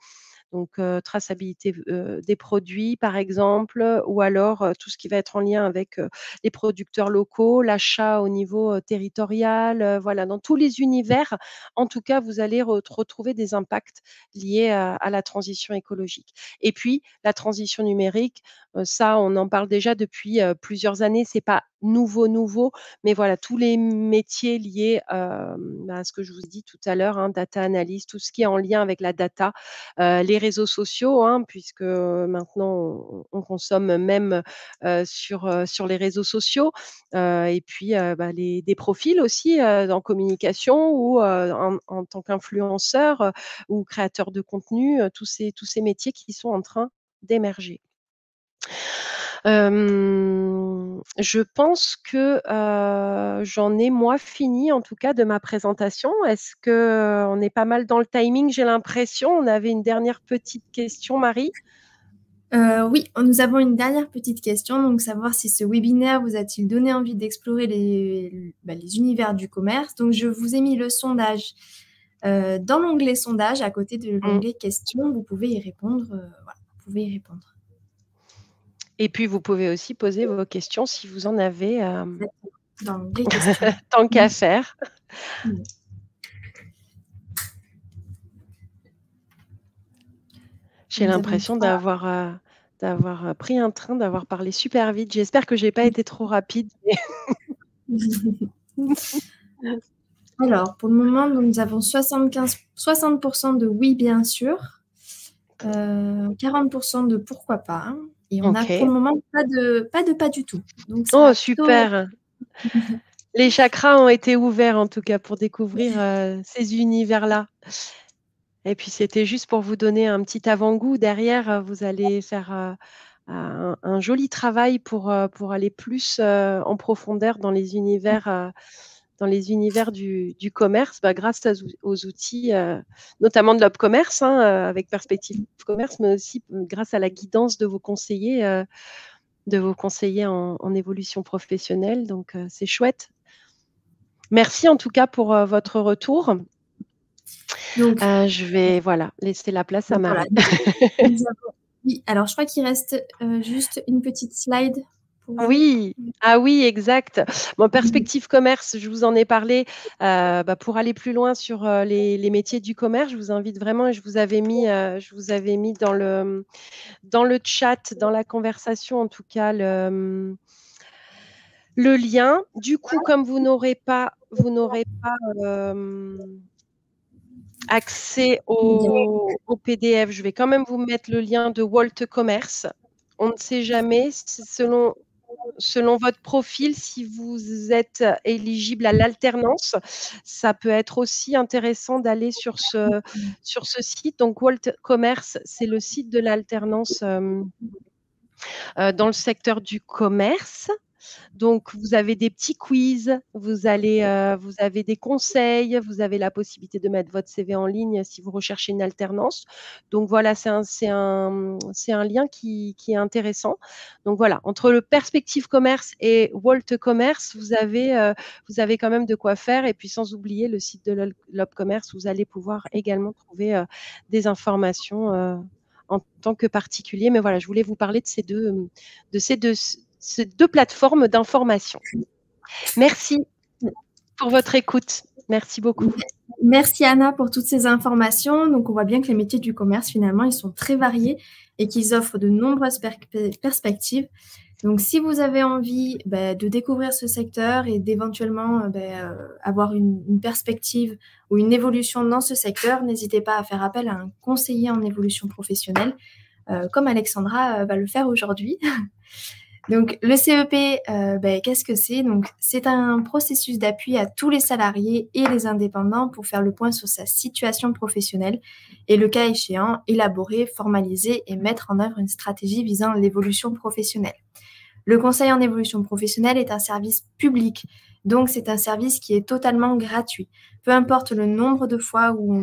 Donc, traçabilité des produits, par exemple, ou alors tout ce qui va être en lien avec les producteurs locaux, l'achat au niveau territorial. Voilà, dans tous les univers, en tout cas, vous allez retrouver des impacts liés à la transition écologique. Et puis, la transition numérique, ça, on en parle déjà depuis plusieurs années. C'est pas nouveau, mais voilà, tous les métiers liés à ce que je vous ai dit tout à l'heure, hein, data analyst, tout ce qui est en lien avec la data, les réseaux sociaux, hein, puisque maintenant on consomme même sur les réseaux sociaux, et puis des profils aussi en communication ou en tant qu'influenceur ou créateur de contenu, tous ces métiers qui sont en train d'émerger. Je pense que j'en ai moi fini en tout cas de ma présentation. Est-ce que on est pas mal dans le timing? J'ai l'impression. On avait une dernière petite question, Marie? Oui, nous avons une dernière petite question, donc savoir si ce webinaire vous a-t-il donné envie d'explorer les univers du commerce. Donc, je vous ai mis le sondage dans l'onglet sondage, à côté de l'onglet questions. Vous pouvez y répondre. Voilà, vous pouvez y répondre. Et puis, vous pouvez aussi poser vos questions si vous en avez. Dans l'onglet questions. Tant qu'à faire. J'ai l'impression d'avoir pris un train, d'avoir parlé super vite. J'espère que j'ai pas été trop rapide. Alors, pour le moment, nous avons 60% de oui, bien sûr, 40% de pourquoi pas, et on a pour le moment pas du tout. Donc, oh, super! Les chakras ont été ouverts en tout cas pour découvrir ces univers-là. Et puis c'était juste pour vous donner un petit avant-goût. Derrière, vous allez faire un joli travail pour aller plus en profondeur dans les univers du commerce, grâce aux outils, notamment de l'Opcommerce, hein, avec Perspective Commerce, mais aussi grâce à la guidance de vos conseillers en évolution professionnelle. Donc, c'est chouette. Merci en tout cas pour votre retour. Donc, je vais laisser la place à Marie. Oui, alors je crois qu'il reste juste une petite slide. Oui, ah oui, exact. Bon, Perspective Commerce, je vous en ai parlé. Pour aller plus loin sur les métiers du commerce, je vous invite vraiment, et je vous avais mis dans le chat, dans la conversation en tout cas, le lien. Du coup, comme vous n'aurez pas accès au PDF, je vais quand même vous mettre le lien de Wolt Commerce. On ne sait jamais, selon votre profil, si vous êtes éligible à l'alternance, ça peut être aussi intéressant d'aller sur ce site. Donc, Wolt Commerce, c'est le site de l'alternance dans le secteur du commerce. Donc, vous avez des petits quiz, vous avez des conseils, vous avez la possibilité de mettre votre CV en ligne si vous recherchez une alternance. Donc, voilà, c'est un lien qui est intéressant. Donc, voilà, entre le Perspective Commerce et Wolt Commerce, vous avez quand même de quoi faire. Et puis, sans oublier le site de l'Opcommerce, vous allez pouvoir également trouver des informations en tant que particulier. Mais voilà, je voulais vous parler de ces deux plateformes d'information. Merci pour votre écoute. Merci beaucoup. Merci Anna pour toutes ces informations. Donc, on voit bien que les métiers du commerce, finalement, ils sont très variés et qu'ils offrent de nombreuses perspectives. Donc, si vous avez envie de découvrir ce secteur et d'éventuellement avoir une perspective ou une évolution dans ce secteur, n'hésitez pas à faire appel à un conseiller en évolution professionnelle, comme Alexandra va le faire aujourd'hui. Donc, le CEP, qu'est-ce que c'est? Donc, c'est un processus d'appui à tous les salariés et les indépendants pour faire le point sur sa situation professionnelle et, le cas échéant, élaborer, formaliser et mettre en œuvre une stratégie visant l'évolution professionnelle. Le conseil en évolution professionnelle est un service public, donc c'est un service qui est totalement gratuit. Peu importe le nombre de fois où on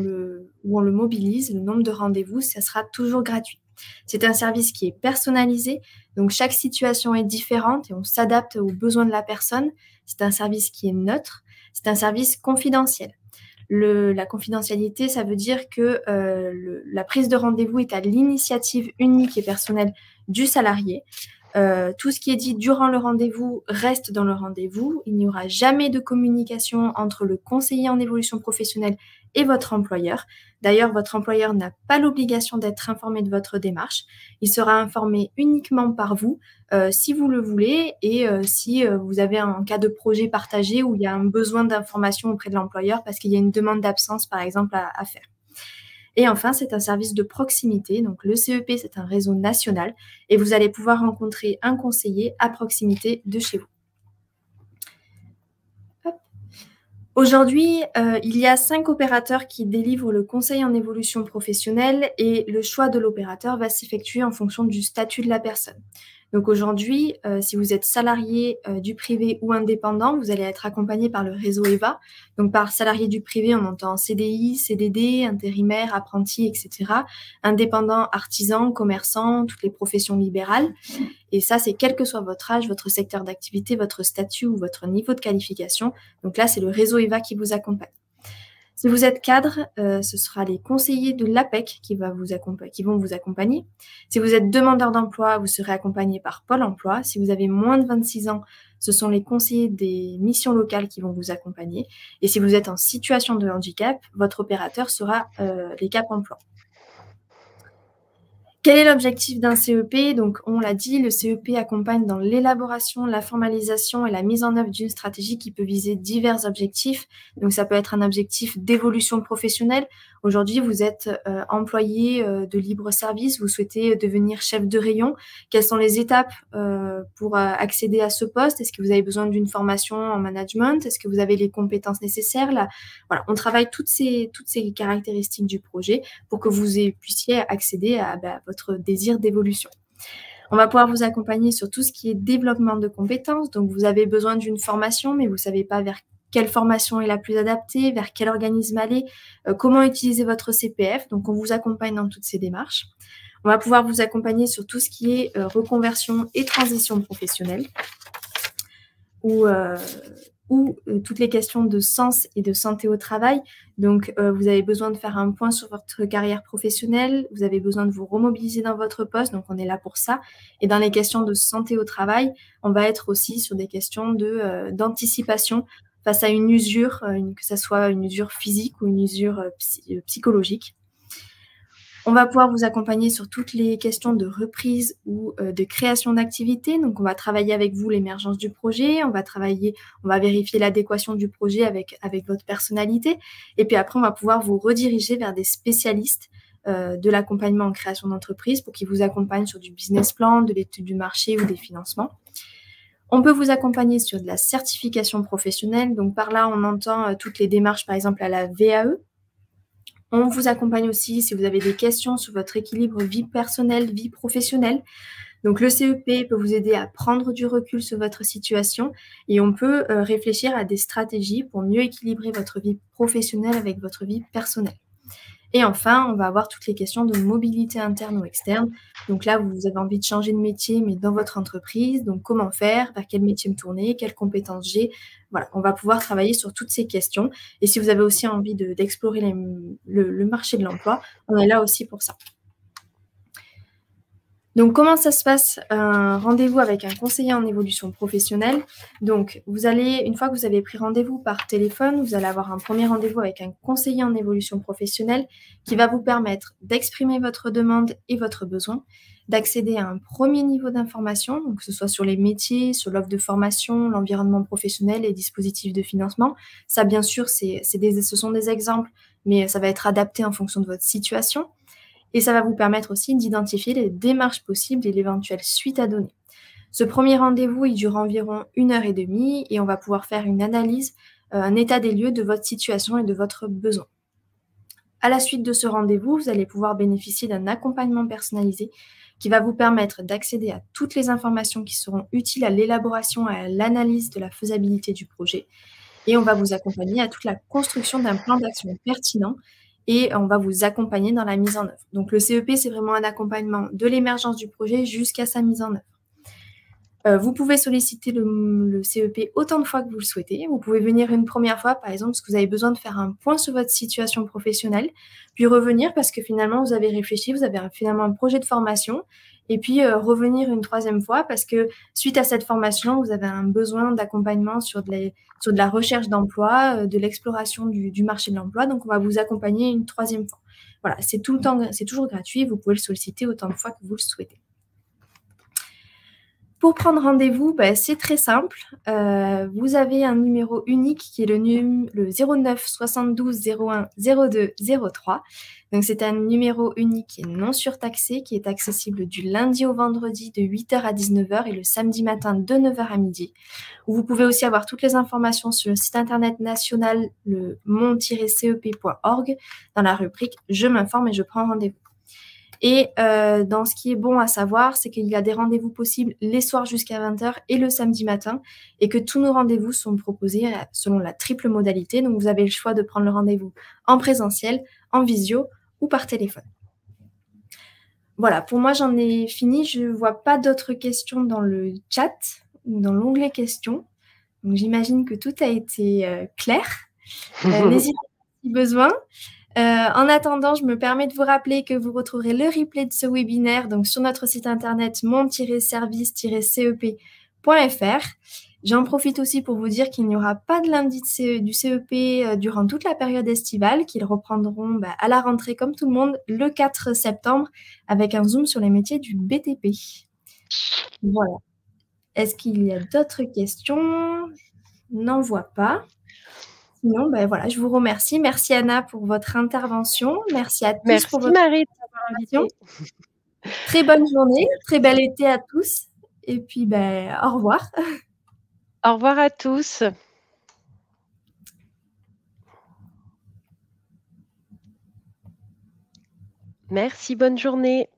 le mobilise, le nombre de rendez-vous, ça sera toujours gratuit. C'est un service qui est personnalisé, donc chaque situation est différente et on s'adapte aux besoins de la personne. C'est un service qui est neutre, c'est un service confidentiel. La confidentialité, ça veut dire que la prise de rendez-vous est à l'initiative unique et personnelle du salarié. Tout ce qui est dit durant le rendez-vous reste dans le rendez-vous. Il n'y aura jamais de communication entre le conseiller en évolution professionnelle et votre employeur. D'ailleurs, votre employeur n'a pas l'obligation d'être informé de votre démarche. Il sera informé uniquement par vous si vous le voulez et si vous avez un cas de projet partagé où il y a un besoin d'information auprès de l'employeur parce qu'il y a une demande d'absence, par exemple, à faire. Et enfin, c'est un service de proximité. Donc, le CEP, c'est un réseau national et vous allez pouvoir rencontrer un conseiller à proximité de chez vous. Aujourd'hui, il y a 5 opérateurs qui délivrent le conseil en évolution professionnelle et le choix de l'opérateur va s'effectuer en fonction du statut de la personne. Donc aujourd'hui, si vous êtes salarié du privé ou indépendant, vous allez être accompagné par le réseau EVA. Donc par salarié du privé, on entend CDI, CDD, intérimaire, apprenti, etc. Indépendant, artisan, commerçant, toutes les professions libérales. Et ça, c'est quel que soit votre âge, votre secteur d'activité, votre statut ou votre niveau de qualification. Donc là, c'est le réseau EVA qui vous accompagne. Si vous êtes cadre, ce sera les conseillers de l'APEC qui vont vous accompagner. Si vous êtes demandeur d'emploi, vous serez accompagné par Pôle emploi. Si vous avez moins de 26 ans, ce sont les conseillers des missions locales qui vont vous accompagner. Et si vous êtes en situation de handicap, votre opérateur sera les Cap emploi. Quel est l'objectif d'un CEP? Donc, on l'a dit, le CEP accompagne dans l'élaboration, la formalisation et la mise en œuvre d'une stratégie qui peut viser divers objectifs. Donc, ça peut être un objectif d'évolution professionnelle. Aujourd'hui, vous êtes employé de libre service, vous souhaitez devenir chef de rayon. Quelles sont les étapes pour accéder à ce poste? Est-ce que vous avez besoin d'une formation en management? Est-ce que vous avez les compétences nécessaires? Là, voilà, on travaille toutes ces caractéristiques du projet pour que vous puissiez accéder à votre désir d'évolution. On va pouvoir vous accompagner sur tout ce qui est développement de compétences. Donc, vous avez besoin d'une formation, mais vous ne savez pas vers quelle formation est la plus adaptée, vers quel organisme aller, comment utiliser votre CPF. Donc, on vous accompagne dans toutes ces démarches. On va pouvoir vous accompagner sur tout ce qui est reconversion et transition professionnelle ou toutes les questions de sens et de santé au travail. Donc, vous avez besoin de faire un point sur votre carrière professionnelle, vous avez besoin de vous remobiliser dans votre poste, donc on est là pour ça. Et dans les questions de santé au travail, on va être aussi sur des questions d'anticipation face à une usure, que ce soit une usure physique ou une usure psychologique. On va pouvoir vous accompagner sur toutes les questions de reprise ou de création d'activité. Donc, on va travailler avec vous l'émergence du projet. On va vérifier l'adéquation du projet avec votre personnalité. Et puis après, on va pouvoir vous rediriger vers des spécialistes de l'accompagnement en création d'entreprise pour qu'ils vous accompagnent sur du business plan, de l'étude du marché ou des financements. On peut vous accompagner sur de la certification professionnelle. Donc, par là, on entend toutes les démarches, par exemple, à la VAE. On vous accompagne aussi si vous avez des questions sur votre équilibre vie personnelle, vie professionnelle. Donc, le CEP peut vous aider à prendre du recul sur votre situation et on peut réfléchir à des stratégies pour mieux équilibrer votre vie professionnelle avec votre vie personnelle. Et enfin, on va avoir toutes les questions de mobilité interne ou externe. Donc là, vous avez envie de changer de métier, mais dans votre entreprise. Donc, comment faire? Vers quel métier me tourner? Quelles compétences j'ai? Voilà, on va pouvoir travailler sur toutes ces questions. Et si vous avez aussi envie d'explorer le marché de l'emploi, on est là aussi pour ça. Donc, comment ça se passe un rendez-vous avec un conseiller en évolution professionnelle? Donc, une fois que vous avez pris rendez-vous par téléphone, vous allez avoir un premier rendez-vous avec un conseiller en évolution professionnelle qui va vous permettre d'exprimer votre demande et votre besoin, d'accéder à un premier niveau d'information, donc que ce soit sur les métiers, sur l'offre de formation, l'environnement professionnel et dispositifs de financement. Ça, bien sûr, ce sont des exemples, mais ça va être adapté en fonction de votre situation. Et ça va vous permettre aussi d'identifier les démarches possibles et l'éventuelle suite à donner. Ce premier rendez-vous, il dure environ 1 heure et demie et on va pouvoir faire une analyse, un état des lieux de votre situation et de votre besoin. À la suite de ce rendez-vous, vous allez pouvoir bénéficier d'un accompagnement personnalisé qui va vous permettre d'accéder à toutes les informations qui seront utiles à l'élaboration et à l'analyse de la faisabilité du projet. Et on va vous accompagner à toute la construction d'un plan d'action pertinent et on va vous accompagner dans la mise en œuvre. Donc le CEP, c'est vraiment un accompagnement de l'émergence du projet jusqu'à sa mise en œuvre. Vous pouvez solliciter le CEP autant de fois que vous le souhaitez. Vous pouvez venir une première fois, par exemple, parce que vous avez besoin de faire un point sur votre situation professionnelle, puis revenir parce que finalement, vous avez réfléchi, vous avez finalement un projet de formation, et puis revenir une troisième fois parce que suite à cette formation, vous avez un besoin d'accompagnement sur de la recherche d'emploi, de l'exploration du marché de l'emploi. Donc, on va vous accompagner une troisième fois. Voilà, c'est toujours gratuit. Vous pouvez le solliciter autant de fois que vous le souhaitez. Pour prendre rendez-vous, c'est très simple. Vous avez un numéro unique qui est le 09 72 01 02 03. Donc, c'est un numéro unique qui est non surtaxé, qui est accessible du lundi au vendredi de 8h à 19h et le samedi matin de 9h à midi. Vous pouvez aussi avoir toutes les informations sur le site internet national, le mon-cep.org, dans la rubrique « Je m'informe et je prends rendez-vous ». Et dans ce qui est bon à savoir, c'est qu'il y a des rendez-vous possibles les soirs jusqu'à 20h et le samedi matin, et que tous nos rendez-vous sont proposés selon la triple modalité. Donc, vous avez le choix de prendre le rendez-vous en présentiel, en visio ou par téléphone. Voilà, pour moi, j'en ai fini. Je ne vois pas d'autres questions dans le chat, dans l'onglet questions. Donc, j'imagine que tout a été clair. N'hésitez pas si besoin. En attendant, je me permets de vous rappeler que vous retrouverez le replay de ce webinaire donc sur notre site internet mon-service-cep.fr. J'en profite aussi pour vous dire qu'il n'y aura pas de lundi du CEP durant toute la période estivale, qu'ils reprendront à la rentrée comme tout le monde le 4 septembre avec un zoom sur les métiers du BTP. Voilà. Est-ce qu'il y a d'autres questions? Je n'en vois pas. Sinon, voilà, je vous remercie. Merci Anna pour votre intervention. Merci à tous pour votre Marie de m'avoir invitée. Très bonne journée, très bel été à tous. Et puis, au revoir. Au revoir à tous. Merci, bonne journée.